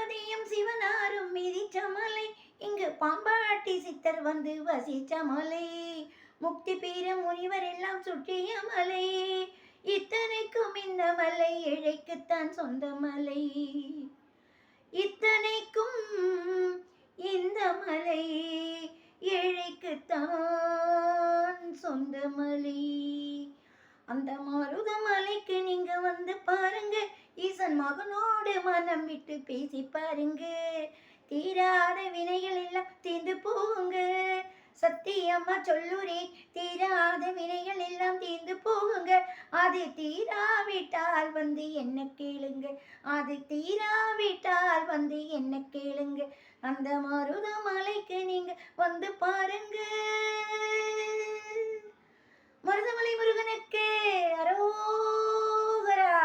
பார்வதியும் சிவனாரும் மிதிச்ச மலை, இங்கு பாம்பாட்டி சித்தர் வந்து வசிச்ச மலை, முக்தி பீர முனிவர் எல்லாம் சுற்றிய மலை, இத்தனைக்கும் இந்த மலை ஏழைக்குத்தான் சொந்த மலை, இத்தனைக்கும் இந்த மலை ஏழைக்குத்தான் சொந்த மலை. அந்த மருத மலைக்கு நீங்க வந்து பாருங்க, ஈசன் மகனோடு மனம் விட்டு பேசி பாருங்க, தீராத வினைகள் எல்லாம் தீர்ந்து போகுங்க. சத்தியம்மா சொல்லுரே, தீராத வினைகள் எல்லாம் தீர்ந்து போகுங்க. அது தீராவிட்டால் வந்து என்ன கேளுங்க, அது தீராவிட்டால் வந்து என்ன கேளுங்க. அந்த மருத மலைக்கு நீங்க வந்து பாருங்க. மருதமலை முருகனுக்கு அரோகரா.